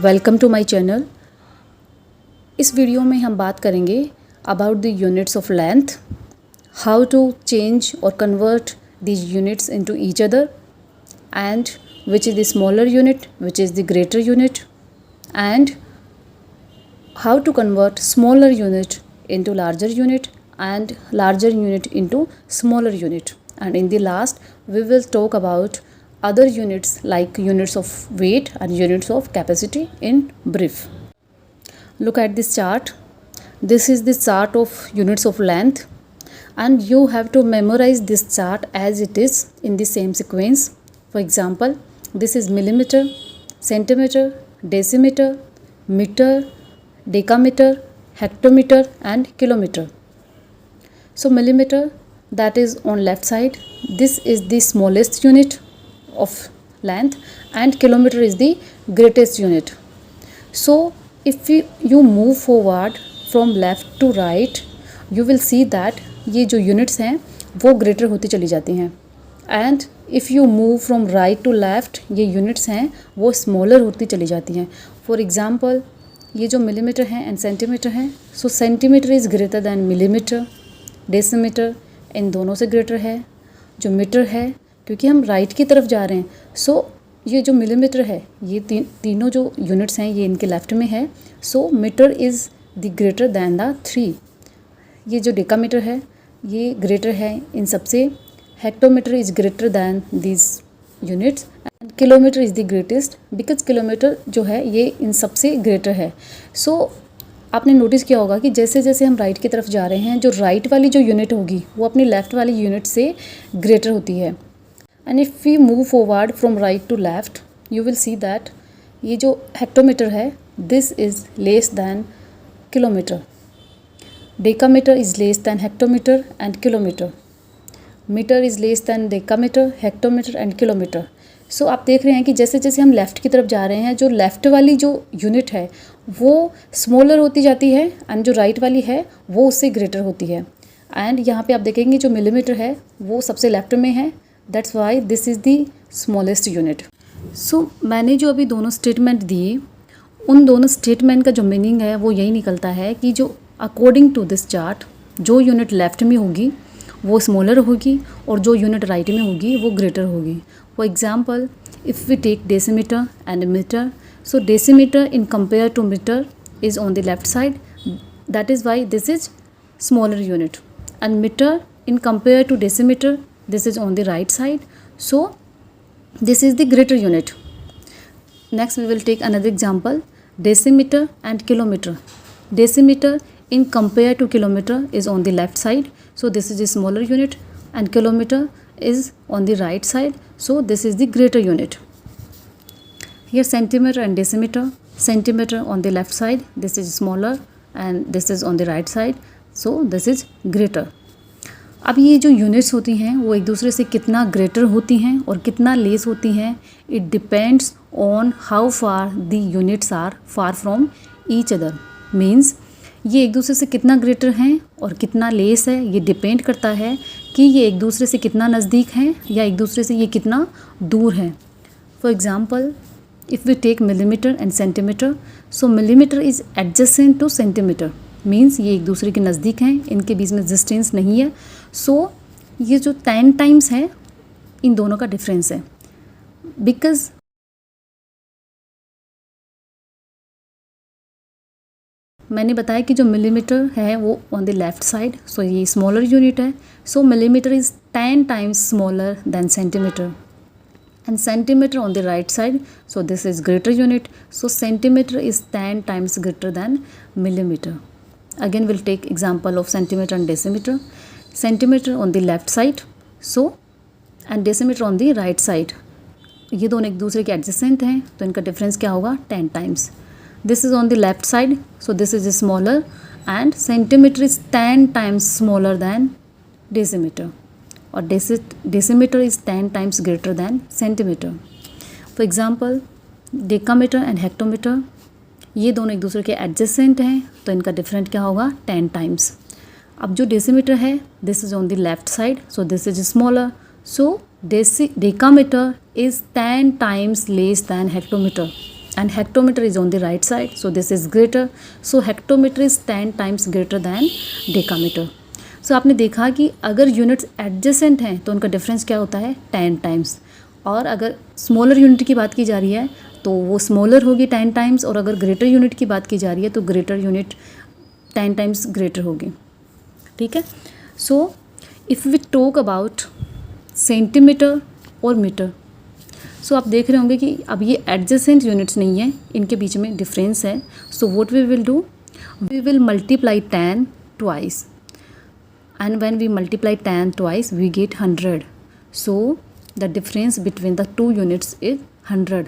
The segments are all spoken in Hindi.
Welcome to my channel. इस वीडियो में हम बात करेंगे about the units of length, how to change और convert these units into each other, and which is the smaller unit, which is the greater unit, and how to convert smaller unit into larger unit and larger unit into smaller unit. And in the last we will talk about other units like units of weight and units of capacity in brief. Look at this chart. This is the chart of units of length, and you have to memorize this chart as it is in the same sequence. For example, this is millimeter, centimeter, decimeter, meter, decameter, hectometer and kilometer. So millimeter, that is on left side, this is the smallest unit of length, and kilometer is the greatest unit. So if you move forward from left to right, you will see that ये जो units हैं वो greater होती चली जाती हैं, and if you move from right to left, ये units हैं वो smaller होती चली जाती हैं. For example, ये जो मिलीमीटर है एंड सेंटीमीटर है, so centimetre is greater than millimetre, decimetre इन दोनों से ग्रेटर है. जो मीटर है, क्योंकि हम राइट की तरफ जा रहे हैं, सो ये जो मिलीमीटर है, ये तीनों जो यूनिट्स हैं ये इनके लेफ्ट में है, so metre is the greater than the 3. ये जो डेकामीटर है ये ग्रेटर है इन सबसे. Hectometre is greater then this units, and kilometre is the greatest because kilometre जो है ये इन सबसे ग्रेटर है. सो आपने नोटिस किया होगा कि जैसे जैसे हम राइट की तरफ जा रहे हैं, जो राइट वाली जो यूनिट होगी वो अपनी लेफ़्ट वाली यूनिट से ग्रेटर होती है. And if we move forward from right to left, you will see that ये जो हेक्टोमीटर है this is less than kilometre. Decametre is less than hectometre and kilometre. Metre is less than decametre, hectometre and kilometre. So आप देख रहे हैं कि जैसे जैसे हम लेफ़्ट की तरफ जा रहे हैं, जो लेफ़्ट वाली जो यूनिट है वो स्मॉलर होती जाती है, एंड जो राइट वाली है वो उससे ग्रेटर होती है. एंड यहाँ पे आप देखेंगे जो मिलीमीटर है वो सबसे लेफ़्ट में है, that's why this is the smallest unit. So मैंने जो अभी दोनों स्टेटमेंट दिए, उन दोनों स्टेटमेंट का जो मीनिंग है वो यही निकलता है कि जो अकॉर्डिंग टू दिस चार्ट जो यूनिट लेफ़्ट में होगी वो स्मॉलर होगी और जो यूनिट राइट में होगी वो ग्रेटर होगी. For example, if we take decimeter and meter, so decimeter in compare to meter is on the left side, that is why this is smaller unit, and meter in compare to decimeter, this is on the right side, so this is the greater unit. Next we will take another example, decimeter and kilometer. Decimeter in compare to kilometer is on the left side, so this is a smaller unit, and kilometer is on the right side, so this is the greater unit. Here centimeter and decimeter, centimeter on the left side, this is smaller, and this is on the right side, so this is greater. अब ये जो यूनिट्स होती हैं वो एक दूसरे से कितना ग्रेटर होती हैं और कितना लेस होती हैं, it depends on how far the units are far from each other. Means ये एक दूसरे से कितना ग्रेटर हैं और कितना लेस है, ये डिपेंड करता है कि ये एक दूसरे से कितना नज़दीक हैं या एक दूसरे से ये कितना दूर हैं. For example, if we take millimetre and centimetre, so millimetre is adjacent to centimetre, means ये एक दूसरे के नज़दीक हैं, इनके बीच में डिस्टेंस नहीं है. सो ये जो 10 टाइम्स है इन दोनों का डिफरेंस है, बिकॉज मैंने बताया कि जो मिलीमीटर है वो on the left side, so ये स्मॉलर यूनिट है. So millimetre is 10 times smaller than centimetre, and centimetre on the right side, so this is greater unit. So centimetre is 10 times greater than millimetre. Again will take example of centimetre and decimetre. Centimetre on the left side, so and decimetre on the right side, ये दोनों एक दूसरे के एडजेसेंट हैं, तो इनका डिफरेंस क्या होगा, 10 times. This is on the left side, so this is smaller, and centimeter is 10 times smaller than decimeter, or decimeter is 10 times greater than centimeter. For example, decameter and hectometer, ये दोनों एक दूसरे के एडजेसेंट हैं, तो इनका डिफरेंट क्या होगा, 10 टाइम्स. अब जो डेसीमीटर है this is on the left side, so this is smaller, so decameter is 10 times less than hectometer. and hectometer is on the right side, so this is greater. So hectometer is 10 times greater than decameter. So आपने देखा कि अगर यूनिट्स एडजेसेंट हैं तो उनका डिफरेंस क्या होता है 10 टाइम्स, और अगर स्मॉलर यूनिट की बात की जा रही है तो वो स्मॉलर होगी 10 टाइम्स, और अगर ग्रेटर यूनिट की बात की जा रही है तो ग्रेटर यूनिट 10 टाइम्स ग्रेटर होगी. ठीक है. So if we talk about centimetre और मीटर, सो आप देख रहे होंगे कि अब ये एडजेसेंट यूनिट्स नहीं है, इनके बीच में डिफरेंस है. So what we will do, we will multiply 10 twice, and when we multiply 10 twice we get 100. So the difference between the two units is 100,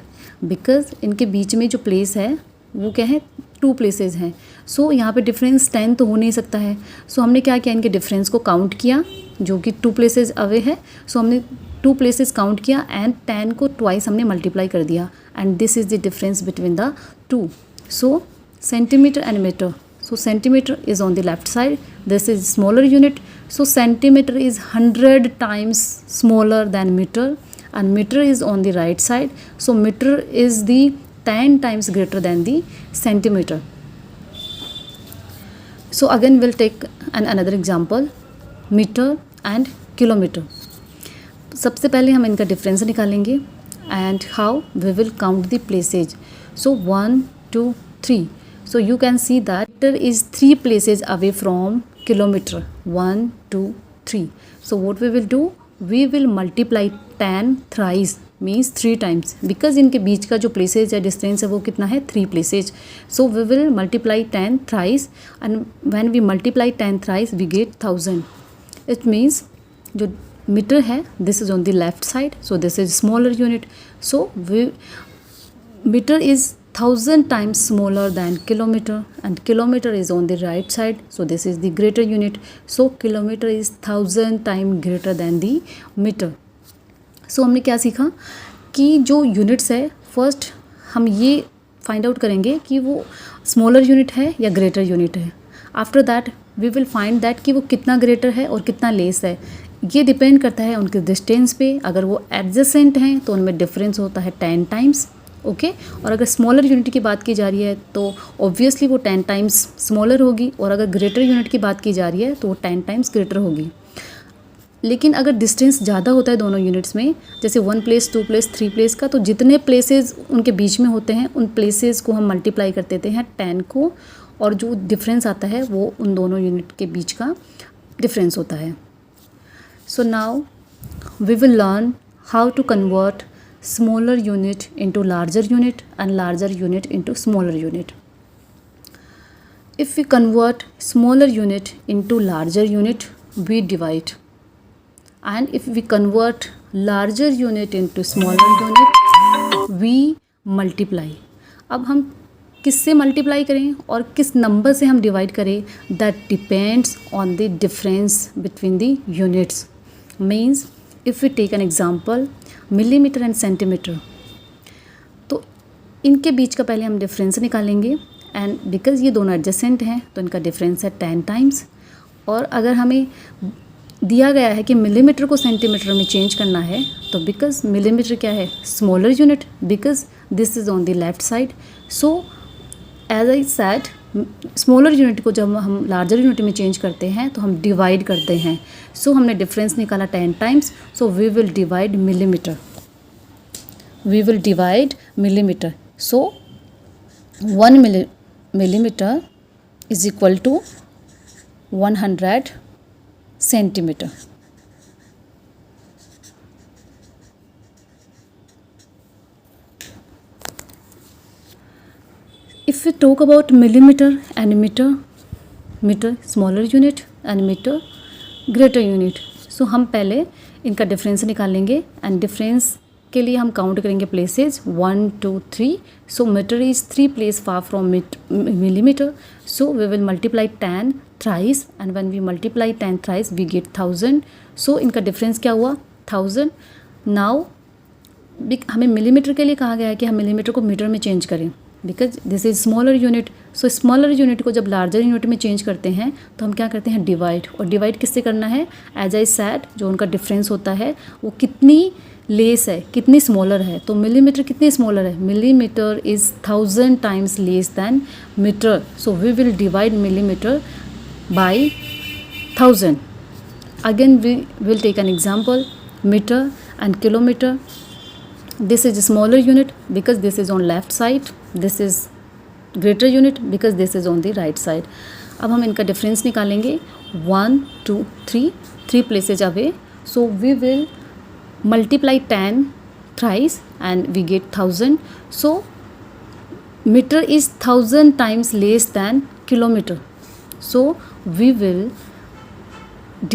because इनके बीच में जो प्लेस है वो क्या है, 2 प्लेसेस हैं. सो यहाँ पे डिफरेंस 10 तो हो नहीं सकता है. सो हमने क्या किया, इनके डिफरेंस को काउंट किया जो कि 2 प्लेसेस अवे है. सो हमने 2 प्लेसेस काउंट किया एंड 10 को ट्वाइस हमने मल्टीप्लाई कर दिया, and this is the difference between the 2. So centimetre and metre. So centimeter is on the left side. This is smaller unit. So centimeter is 100 times smaller than meter, and meter is on the right side. So meter is the 10 times greater than the centimeter. So again we'll take another example, meter and kilometer. सबसे पहले हम इनका डिफरेंस निकालेंगे and how we will count the places. So 1 2 3. So you can see that meter is 3 places away from kilometer. 1 2 3. So what we will do, we will multiply 10 thrice, means 3 times, because इनके बीच का जो places या distance है वो कितना है, 3 places. So we will multiply 10 thrice, and when we multiply 10 thrice we get 1000. It means जो meter है this is on the left side, so this is smaller unit. So meter is 1000 times smaller than kilometer, and kilometer is on the right side, so this is the greater unit. So kilometer is 1000 times greater than the meter. So हमने क्या सीखा कि जो यूनिट्स है, फर्स्ट हम ये फाइंड आउट करेंगे कि वो स्मॉलर यूनिट है या ग्रेटर यूनिट है. After that we will find that कि वो कितना ग्रेटर है और कितना लेस है. ये डिपेंड करता है उनके डिस्टेंस पे. अगर वो एडजेसेंट हैं तो उनमें डिफरेंस होता है 10 टाइम्स. ओके. और अगर स्मॉलर यूनिट की बात की जा रही है तो ऑब्वियसली वो 10 टाइम्स स्मॉलर होगी, और अगर ग्रेटर यूनिट की बात की जा रही है तो वो 10 टाइम्स ग्रेटर होगी. लेकिन अगर डिस्टेंस ज़्यादा होता है दोनों यूनिट्स में, जैसे 1 प्लेस 2 प्लेस 3 प्लेस का, तो जितने प्लेसेस उनके बीच में होते हैं उन प्लेसेस को हम मल्टीप्लाई कर देते हैं 10 को, और जो डिफरेंस आता है वो उन दोनों यूनिट के बीच का डिफरेंस होता है. So now we will learn how to convert smaller unit into larger unit and larger unit into smaller unit. If we convert smaller unit into larger unit, we divide, and if we convert larger unit into smaller unit, we multiply. अब हम किससे मल्टीप्लाई करें और किस नंबर से हम डिवाइड करें, that depends on the difference between the units. Means if we take an example, millimetre and centimetre, तो इनके बीच का पहले हम डिफरेंस निकालेंगे, एंड बिकॉज़ ये दोनों एडजेसेंट हैं तो इनका डिफरेंस है 10 टाइम्स. और अगर हमें दिया गया है कि मिलीमीटर को सेंटीमीटर में चेंज करना है, तो बिकॉज़ मिलीमीटर क्या है, smaller unit, because this is on the left side. So as I said, smaller unit को जब हम लार्जर यूनिट में चेंज करते हैं तो हम डिवाइड करते हैं. सो हमने डिफरेंस निकाला 10 times, so we will divide millimetre. We will divide millimetre. So 1 millimetre is equal to 100 centimetre. If we talk about millimeter and meter, meter smaller unit and meter greater unit, so हम पहले इनका डिफरेंस निकालेंगे, एंड डिफरेंस के लिए हम काउंट करेंगे places 1 2 3. So metre is 3 place far from millimetre, so we will multiply 10 thrice, and when we multiply 10 thrice we get 1000. So इनका डिफरेंस क्या हुआ, 1000. नाउ हमें मिलीमीटर के लिए कहा गया है कि हम मिलीमीटर को मीटर में चेंज करें, because this is smaller unit. So smaller unit को जब लार्जर यूनिट में चेंज करते हैं तो हम क्या करते हैं, डिवाइड. और डिवाइड किससे करना है, एज आई सैड जो उनका डिफरेंस होता है वो कितनी लेस है, कितनी स्मॉलर है. तो मिलीमीटर कितनी स्मॉलर है, millimetre is 1000 times less than metre. So we will divide millimetre by 1000. Again we will take an example, metre and kilometre. This is a smaller unit because this is on left side. This is greater unit because this is on the right side. अब हम इनका डिफरेंस निकालेंगे. 1 2 3 places away. So we will multiply 10 thrice and we get 1000. So meter is 1000 times less than kilometer. So we will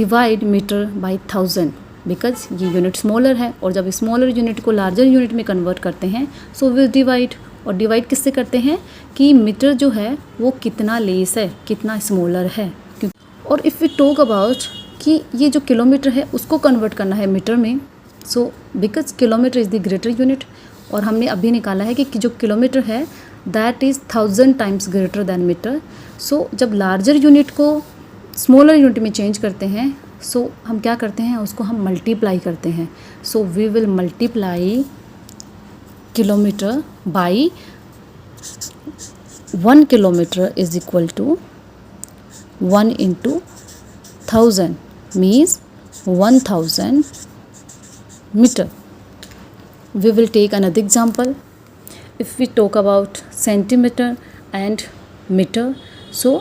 divide meter by 1000. Because ये यूनिट स्मॉलर है और जब स्मॉलर यूनिट को लार्जर यूनिट में कन्वर्ट करते हैं सो विल डिवाइड. और डिवाइड किससे करते हैं कि मीटर जो है वो कितना लेस है, कितना स्मॉलर है. और इफ़ वी टॉक अबाउट कि ये जो किलोमीटर है उसको कन्वर्ट करना है मीटर में, so because kilometre is the greater unit. और हमने अभी निकाला है कि जो किलोमीटर है that is 1000 times greater than metre. So जब लार्जर यूनिट को स्मॉलर यूनिट में चेंज करते हैं सो हम क्या करते हैं, उसको हम मल्टीप्लाई करते हैं. So we will multiply kilometre by 1 kilometre is equal to 1 into 1000 means 1000 meter. We will take another example. If we talk about centimeter and meter, so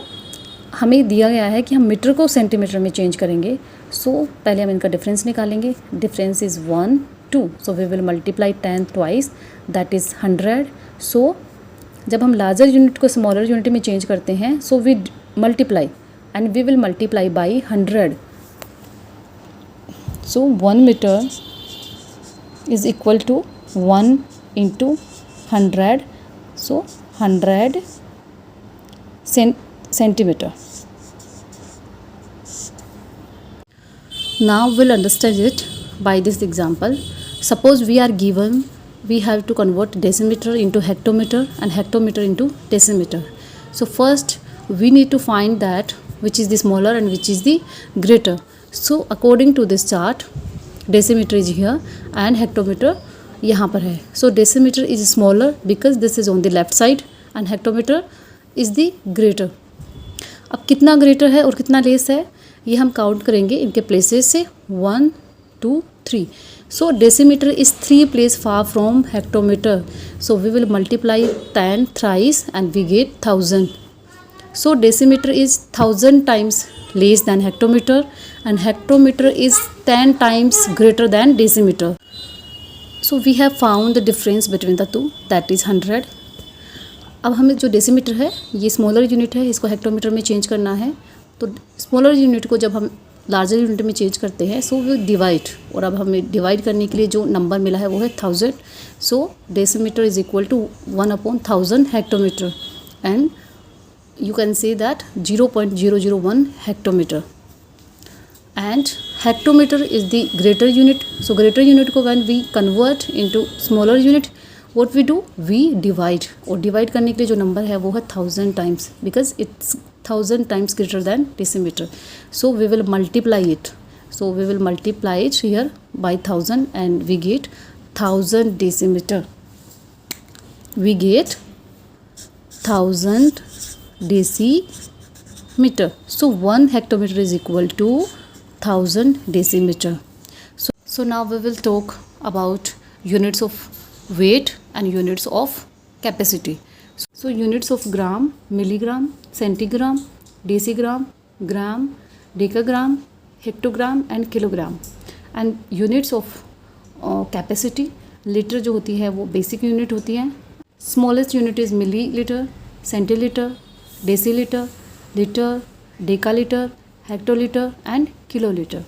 हमें दिया गया है कि हम मीटर को सेंटीमीटर में चेंज करेंगे. सो पहले हम इनका डिफरेंस निकालेंगे. Difference is 1 2. So we will multiply 10 twice that is 100. So जब हम लार्जर यूनिट को स्मॉलर यूनिट में चेंज करते हैं so we multiply and we will multiply by 100. So 1 metre is equal to 1 into 100. So 100 centimeter. Now we'll understand it by this example. Suppose we are given, we have to convert decimeter into hectometer and hectometer into decimeter. So first we need to find that which is the smaller and which is the greater. So according to this chart, decimeter is here and hectometer यहाँ पर है. So decimeter is smaller because this is on the left side and hectometer is the greater. अब कितना ग्रेटर है और कितना लेस है ये हम काउंट करेंगे इनके प्लेसेस से. 1 2 3. So decimetre is 3 place far from hectometre. So we will multiply 10 thrice and we get 1000. So decimetre is 1000 times less than hectometre and hectometre is 10 times greater than decimetre. So we have found the difference between the two that is 100. अब हमें जो डेसीमीटर है ये स्मॉलर यूनिट है, इसको हेक्टोमीटर में चेंज करना है. तो स्मॉलर यूनिट को जब हम लार्जर यूनिट में चेंज करते हैं सो वो डिवाइड. और अब हमें डिवाइड करने के लिए जो नंबर मिला है वो है 1000. So decimetre is equal to 1/1000 hectometre and you can say that 0.001 hectometre. And hectometre is the greater unit. So greater unit को when we convert into smaller unit what we do, we divide. और डिवाइड करने के लिए जो नंबर है वो है 1000 times because it's 1000 times greater than decimetre. So we will multiply it. So we will multiply it here by 1000 and we get 1000 decimetre. We get 1000 decimetre. So 1 hectometre is equal to 1000 decimetre. So now we will talk about units of weight and units of capacity. So units of gram, milligram, centigram, decigram, gram, decagram, hectogram and kilogram. And units of capacity, litre जो होती है वो बेसिक यूनिट होती है. Smallest unit is millilitre, centilitre, decilitre, litre, decalitre, hectolitre and kilolitre.